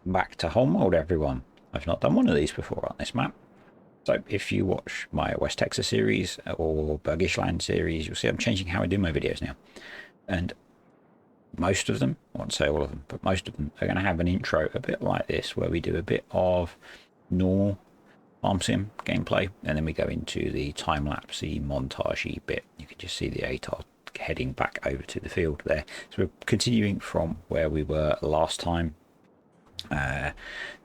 Welcome back to Holme Wold, everyone. I've not done one of these before on this map. So if you watch my West Texas series or Bergish Land series, you'll see I'm changing how I do my videos now. And most of them, I won't say all of them, but most of them are going to have an intro a bit like this, where we do a bit of normal farm sim gameplay, and then we go into the time-lapsey, montagey bit. You can just see the ATAR heading back over to the field there. So we're continuing from where we were last time.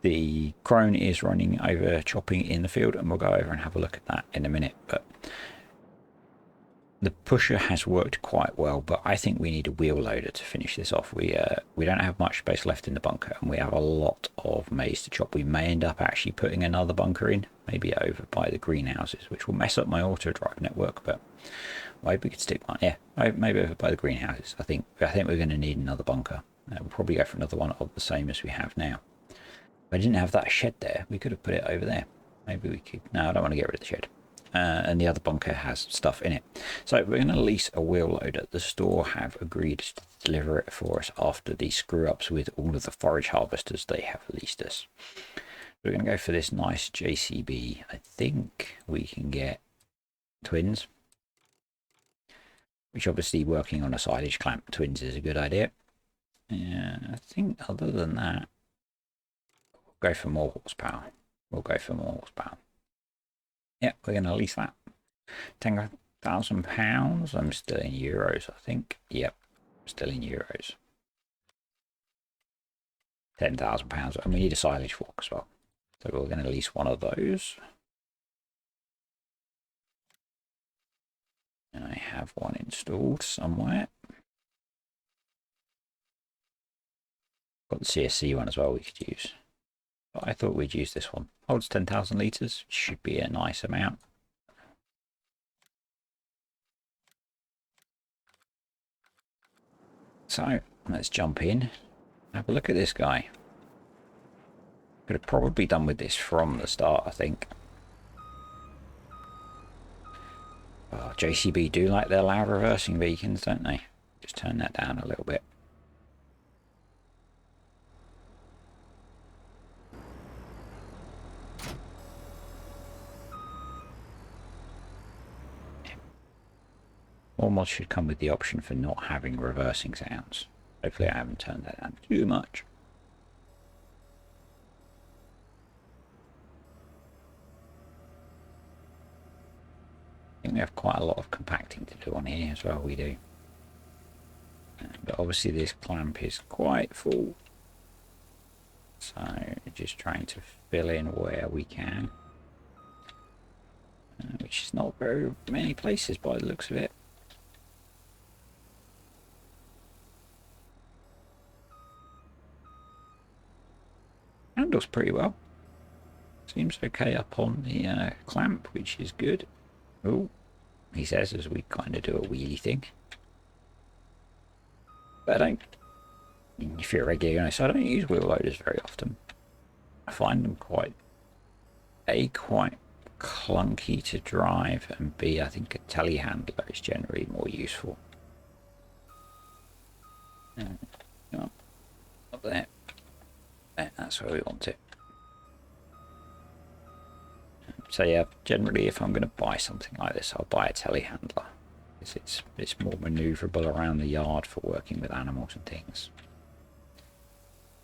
The crone is running over chopping in the field, and we'll go over and have a look at that in a minute. But the pusher has worked quite well, but I think we need a wheel loader to finish this off. We don't have much space left in the bunker, and we have a lot of maize to chop. We may end up actually putting another bunker in, maybe over by the greenhouses, which will mess up my auto drive network, but maybe we could stick one. Yeah, maybe over by the greenhouses. I think we're going to need another bunker. We'll probably go for another one of the same as we have now. If I didn't have that shed there, we could have put it over there. Maybe we could. No, I don't want to get rid of the shed. And the other bunker has stuff in it. So we're going to lease a wheel loader. The store have agreed to deliver it for us after the screw-ups with all of the forage harvesters they have leased us. We're going to go for this nice JCB. I think we can get twins, which obviously working on a silage clamp twins is a good idea. Yeah, I think other than that, we'll go for more horsepower. Yeah, we're going to lease that. £10,000. I'm still in euros, I think. Yep, still in euros. £10,000, and we need a silage fork as well. So we're going to lease one of those. And I have one installed somewhere. Got the CSC one as well we could use. But I thought we'd use this one. Holds 10,000 litres. Should be a nice amount. So let's jump in. Have a look at this guy. Could have probably done with this from the start, I think. Oh, JCB do like their loud reversing beacons, don't they? Just turn that down a little bit. More mods should come with the option for not having reversing sounds. Hopefully I haven't turned that down too much. I think we have quite a lot of compacting to do on here as well, we do. But obviously this clamp is quite full. So just trying to fill in where we can. Which is not very many places by the looks of it. Handles pretty well. Seems okay up on the clamp, which is good. Oh, he says as we kind of do a wheelie thing. But I don't, if you're a regular honest, I don't use wheel loaders very often. I find them quite clunky to drive, and B, I think a telehandler is generally more useful. Up there. That's where we want it. So yeah, generally if I'm going to buy something like this, I'll buy a telehandler. It's more manoeuvrable around the yard for working with animals and things,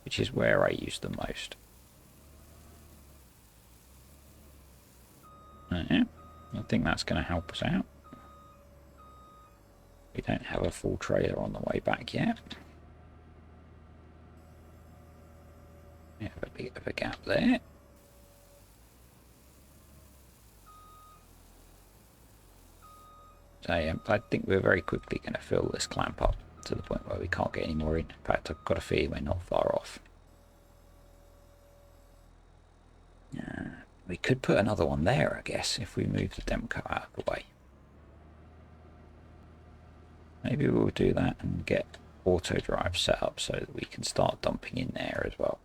which is where I use them most. Yeah, I think that's going to help us out. We don't have a full trailer on the way back yet. We have a bit of a gap there. So yeah, I think we're very quickly going to fill this clamp up to the point where we can't get any more in. In fact, I've got a feeling we're not far off. We could put another one there, I guess, if we move the Demco out of the way. Maybe we'll do that and get auto drive set up so that we can start dumping in there as well.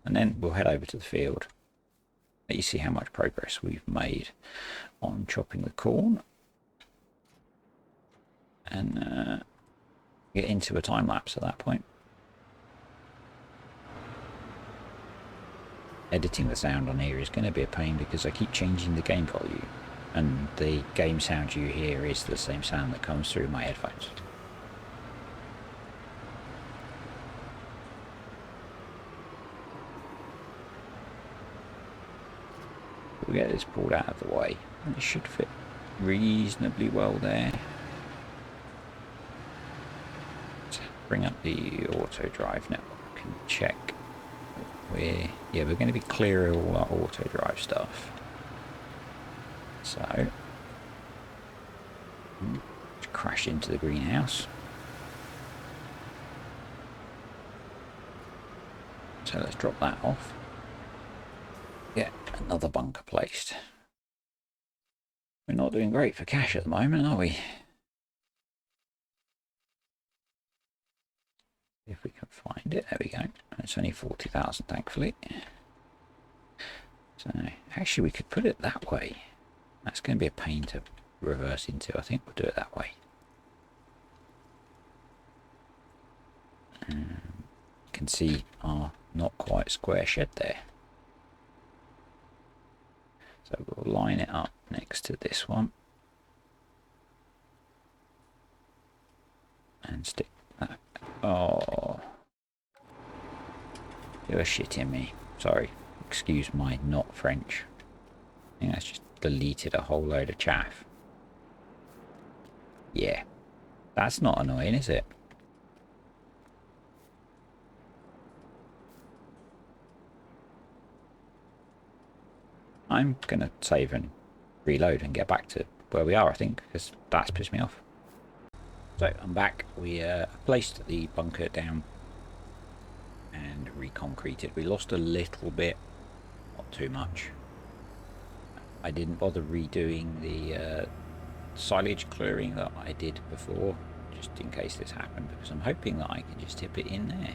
And then we'll head over to the field. Let you see how much progress we've made on chopping the corn. And get into a time lapse at that point. editing the sound on here is going to be a pain because I keep changing the game volume, and the game sound you hear is the same sound that comes through my headphones. We'll get this pulled out of the way, and it should fit reasonably well there. Let's bring up the auto drive network and check where, yeah, we're going to be clear of all our auto drive stuff. So, crash into the greenhouse. So let's drop that off. Get another bunker placed. We're not doing great for cash at the moment, are we? If we can find it, there we go. It's only 40,000, thankfully. So actually we could put it that way. That's going to be a pain to reverse into. I think we'll do it that way. You can see our not quite square shed there. So we'll line it up next to this one. And stick that. Oh. You're shitting me. Sorry. Excuse my not French. I think that's just deleted a whole load of chaff. Yeah. That's not annoying, is it? I'm going to save and reload and get back to where we are, I think, because that's pissed me off. So, I'm back. We placed the bunker down and reconcreted. We lost a little bit, not too much. I didn't bother redoing the silage clearing that I did before, just in case this happened, because I'm hoping that I can just tip it in there.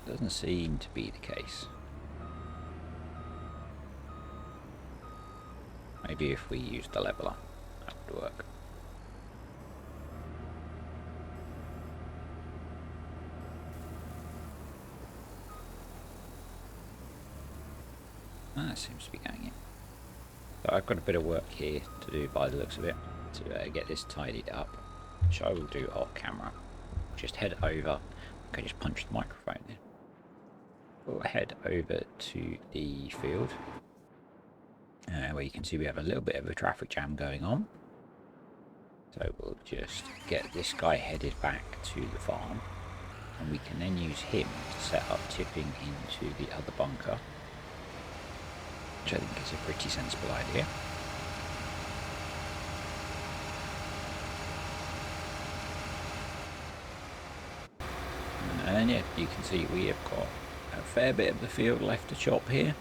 Doesn't seem to be the case. Maybe if we use the leveler, that would work. That seems to be going in. So I've got a bit of work here to do by the looks of it to get this tidied up, which I will do off camera. Just head over. Okay, just punch the microphone in. We'll head over to the field where you can see we have a little bit of a traffic jam going on. So we'll just get this guy headed back to the farm, and we can then use him to set up tipping into the other bunker, which I think is a pretty sensible idea. And yeah, you can see we have got a fair bit of the field left to chop here,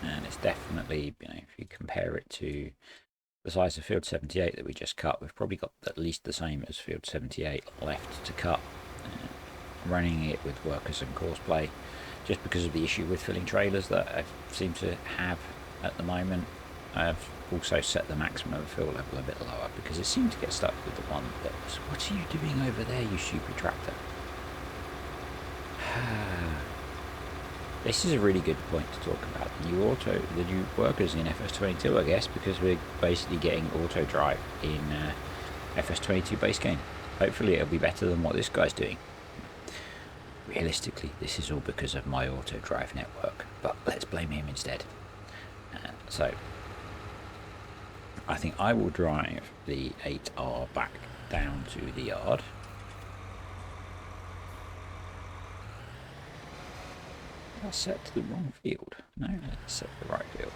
and it's definitely, you know, if you compare it to the size of field 78 that we just cut, we've probably got at least the same as field 78 left to cut. Running it with workers and courseplay, just because of the issue with filling trailers that I seem to have at the moment. I've also set the maximum fill level a bit lower because it seemed to get stuck with the one that was, what are you doing over there, you stupid tractor? This is a really good point to talk about the new workers in FS22, I guess, because we're basically getting auto drive in FS22 base game. Hopefully it'll be better than what this guy's doing. Realistically, this is all because of my auto drive network, but let's blame him instead. So I think I will drive the 8R back down to the yard. I set to the wrong field. No, let's set the right field.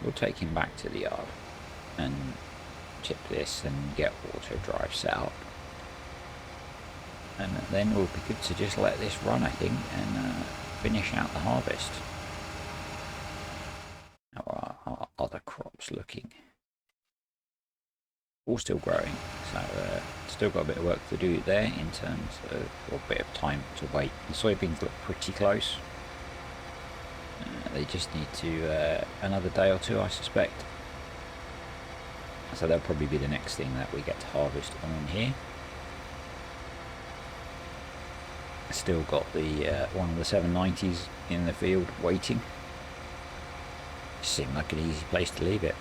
We'll take him back to the yard and chip this and get auto drive set up. And then it will be good to just let this run, I think, and finish out the harvest. How are our other crops looking? All still growing, so still got a bit of work to do there in terms of a bit of time to wait. The soybeans look pretty close. They just need to another day or two, I suspect. So that'll probably be the next thing that we get to harvest on here. Still got the one of the 790s in the field waiting. Seemed like an easy place to leave it.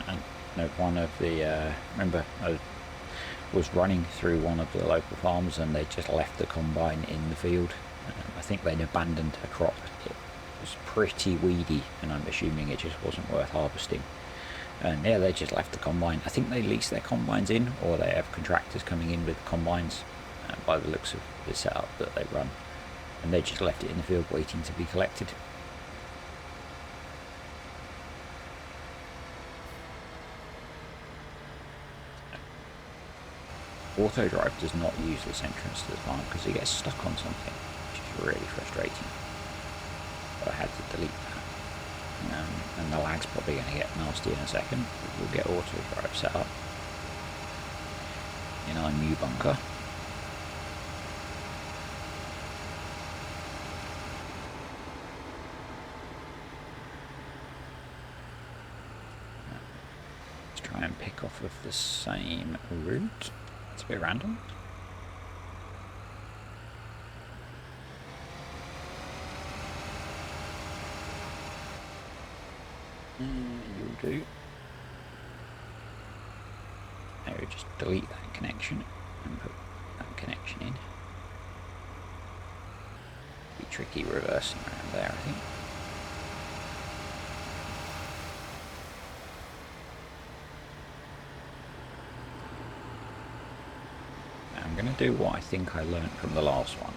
And one of the remember I was running through one of the local farms and they just left the combine in the field. I think they'd abandoned a crop. It was pretty weedy, and I'm assuming it just wasn't worth harvesting. And yeah, they just left the combine. I think they lease their combines in, or they have contractors coming in with combines, by the looks of the setup that they run. And they just left it in the field waiting to be collected. Auto drive does not use this entrance to the farm because it gets stuck on something, which is really frustrating. So I had to delete that. And the lag's probably going to get nasty in a second. We'll get auto drive set up in our new bunker. Let's try and pick off of the same route. It's a bit random. You'll do. Now we just delete that connection and put that connection in. Be tricky reversing around there, I think. I'm going to do what I think I learnt from the last one.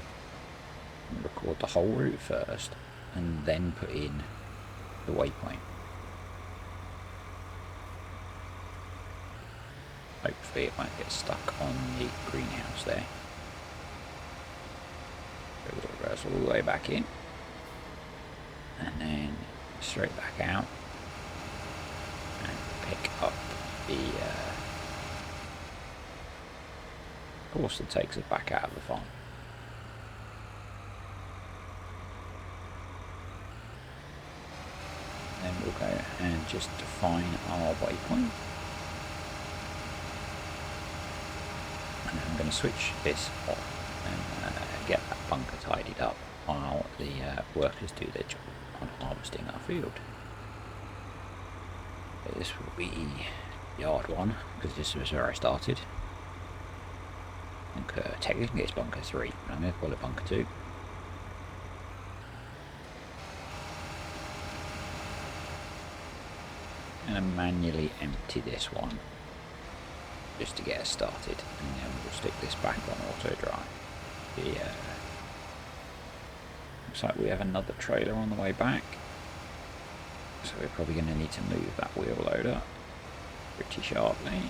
Record the whole route first and then put in the waypoint. Hopefully it won't get stuck on the greenhouse there. So we'll reverse all the way back in. And then straight back out. And pick up the course that takes us back out of the farm. Then we'll go and just define our waypoint. And I'm going to switch this off and get that bunker tidied up while the workers do their job on harvesting our field. This will be yard 1 because this was where I started. Technically it's bunker 3, but I'm going to call it bunker 2. And I manually empty this one just to get us started, and then we'll stick this back on auto drive. Looks like we have another trailer on the way back, so we're probably going to need to move that wheel loader pretty sharply.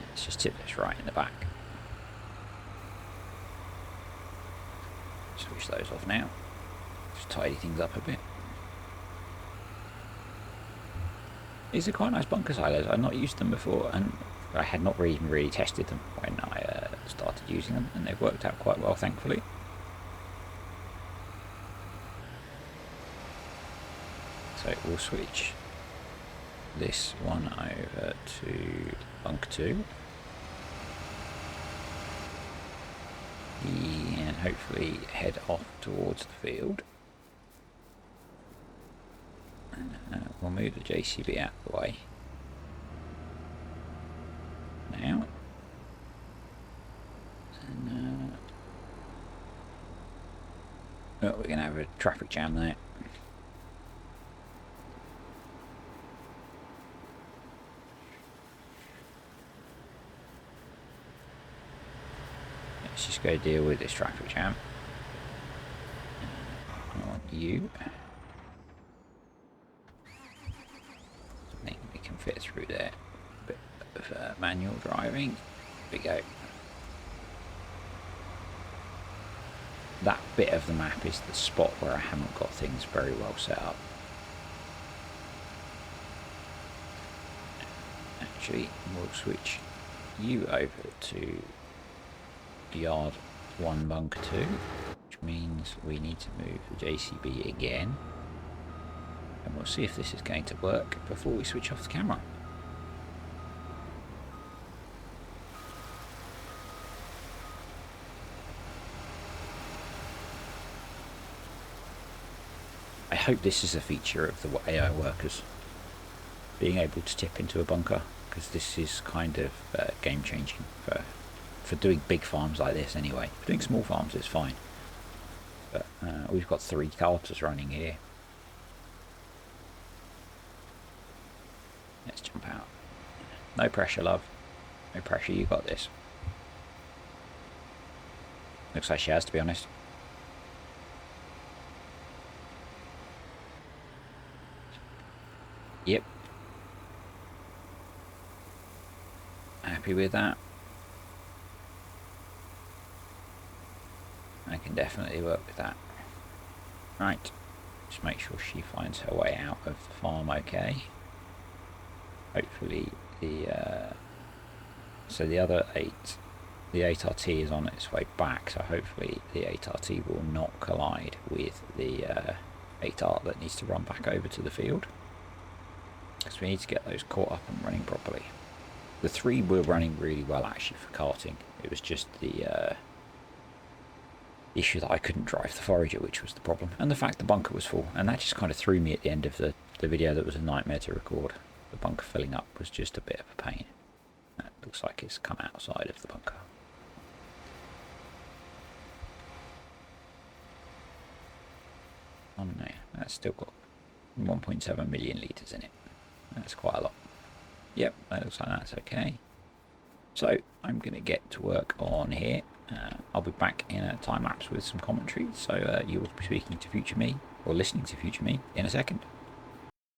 Let's just tip this right in the back. Switch those off now. Just tidy things up a bit. These are quite nice bunker silos. I've not used them before, and I had not even really tested them when I started using them, and they've worked out quite well, thankfully. So we'll switch this one over to bunker 2. And hopefully head off towards the field. We'll move the JCB out of the way now. And, oh, we're going to have a traffic jam there. Let's just go deal with this traffic jam. I want you. Fit through there. A bit of manual driving. There we go. That bit of the map is the spot where I haven't got things very well set up. Actually, we'll switch you over to yard 1 bunker 2, which means we need to move the JCB again. And we'll see if this is going to work before we switch off the camera. I hope this is a feature of the AI workers, being able to tip into a bunker, because this is kind of game changing for doing big farms like this anyway. For doing small farms it's fine, but we've got 3 carters running here. Let's jump out. No pressure, love. No pressure, you got this. Looks like she has, to be honest. Yep. Happy with that. I can definitely work with that. Right. Just make sure she finds her way out of the farm okay. Hopefully so the other 8, the 8RT is on its way back, so hopefully the 8RT will not collide with the 8R that needs to run back over to the field. So we need to get those caught up and running properly. The 3 were running really well actually for carting. It was just the issue that I couldn't drive the forager, which was the problem, and the fact the bunker was full, and that just kind of threw me at the end of the video. That was a nightmare to record. The bunker filling up was just a bit of a pain. That looks like it's come outside of the bunker. Oh no, that's still got 1.7 million litres in it. That's quite a lot. Yep, that looks like that's okay. So I'm going to get to work on here. I'll be back in a time lapse with some commentary, so you will be speaking to future me, or listening to future me, in a second.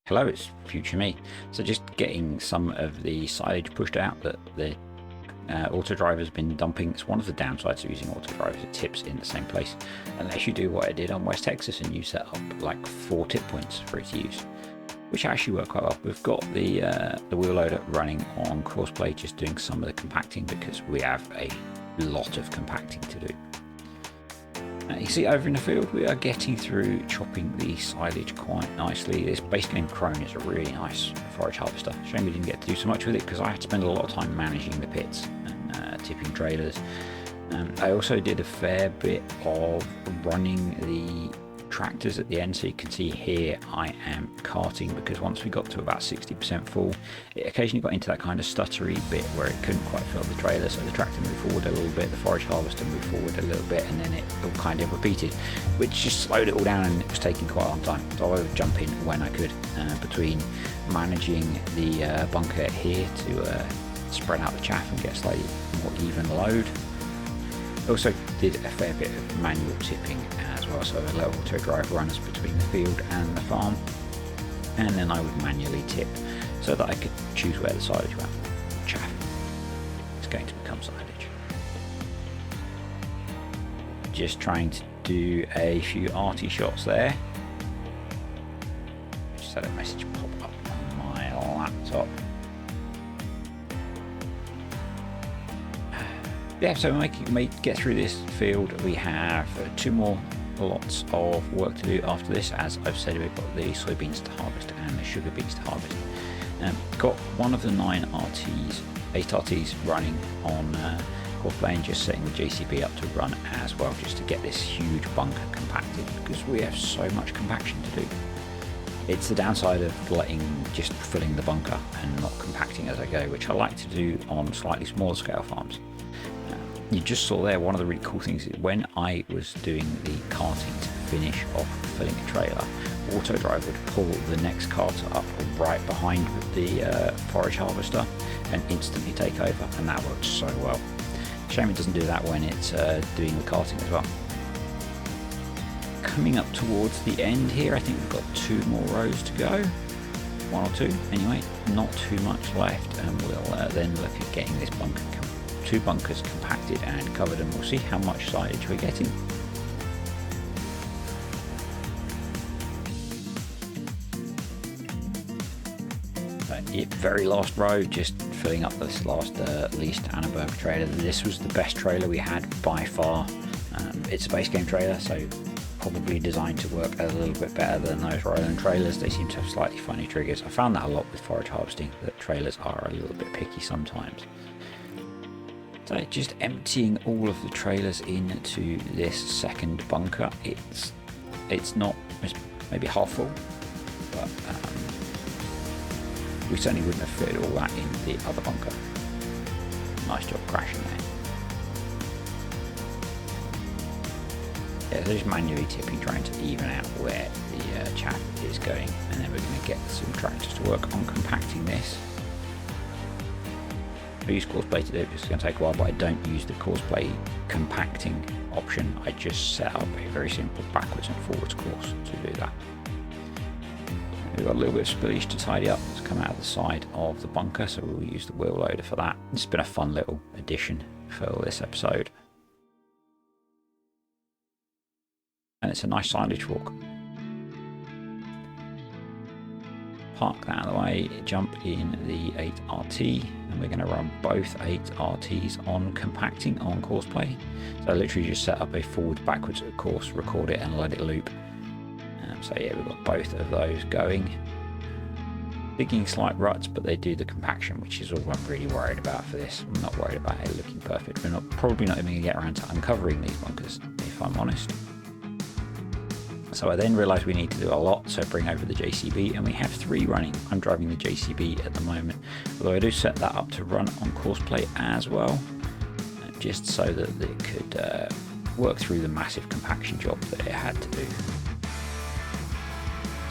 Hello, it's future me. So just getting some of the silage pushed out that the auto driver's been dumping. It's one of the downsides of using auto drivers. It tips in the same place, unless you do what I did on West Texas and you set up like 4 tip points for it to use, which actually work quite well. We've got the wheel loader running on crossplay, just doing some of the compacting because we have a lot of compacting to do. You see over in the field we are getting through chopping the silage quite nicely. This base game crone is a really nice forage harvester. Shame we didn't get to do so much with it because I had to spend a lot of time managing the pits and tipping trailers. I also did a fair bit of running the tractors at the end, so you can see here I am carting, because once we got to about 60% full, it occasionally got into that kind of stuttery bit where it couldn't quite fill the trailer, so the tractor moved forward a little bit, the forage harvester moved forward a little bit, and then it all kind of repeated, which just slowed it all down, and it was taking quite a long time. So I would jump in when I could, between managing the bunker here to spread out the chaff and get slightly more even load. Also did a fair bit of manual tipping as well, so a little auto drive runners between the field and the farm, and then I would manually tip so that I could choose where the silage went. Chaff is going to become silage. Just trying to do a few arty shots there. Just had a message pop up on my laptop. Yeah, so we get through this field. We have 2 more lots of work to do after this. As I've said, we've got the soybeans to harvest and the sugar beets to harvest. Got one of the 8 RTs running on Corplay, and just setting the JCB up to run as well, just to get this huge bunker compacted, because we have so much compaction to do. It's the downside of just filling the bunker and not compacting as I go, which I like to do on slightly smaller scale farms. You just saw there, one of the really cool things is when I was doing the carting to finish off filling a trailer, auto drive would pull the next carter up right behind the forage harvester and instantly take over, and that works so well. Shame it doesn't do that when it's doing the carting as well. Coming up towards the end here, I think we've got 2 more rows to go. 1 or 2 anyway, not too much left, and we'll then look at getting this bunker 2 bunkers compacted and covered, and we'll see how much silage we're getting. Very last row, just filling up this last least Annenberg trailer. This was the best trailer we had by far. It's a base game trailer, so probably designed to work a little bit better than those Roland trailers. They seem to have slightly funny triggers. I found that a lot with forage harvesting, that trailers are a little bit picky sometimes. So just emptying all of the trailers into this second bunker. It's maybe half full, but we certainly wouldn't have fitted all that in the other bunker. Nice job crashing there. Yeah, so just manually tipping, trying to even out where the chaff is going, and then we're going to get some tractors to work on compacting this. I use coarse play to do it because it's going to take a while, but I don't use the coarse play compacting option. I just set up a very simple backwards and forwards course to do that. We've got a little bit of spillage to tidy up that's come out of the side of the bunker, so we'll use the wheel loader for that. It's been a fun little addition for this episode. And it's a nice silage walk. Park that out of the way, jump in the 8RT, and we're going to run both 8RTs on compacting on course play. So literally just set up a forward backwards course, record it and let it loop. So yeah, we've got both of those going. Digging slight ruts, but they do the compaction, which is all I'm really worried about for this. I'm not worried about it looking perfect. We're probably not even going to get around to uncovering these bunkers, if I'm honest. So I then realised we need to do a lot, so bring over the JCB, and we have 3 running. I'm driving the JCB at the moment, although I do set that up to run on course play as well, just so that it could work through the massive compaction job that it had to do.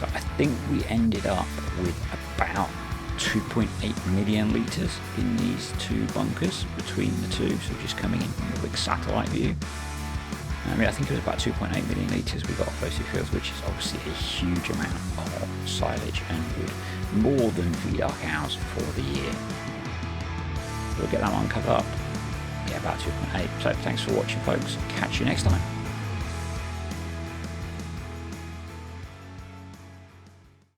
So I think we ended up with about 2.8 million litres in these 2 bunkers between the two, so just coming in from the quick satellite view. I mean, I think it was about 2.8 million litres we got off those 2 fields, which is obviously a huge amount of silage and would more than feed our cows for the year. We'll get that one covered up. Yeah, about 2.8. So thanks for watching, folks. Catch you next time.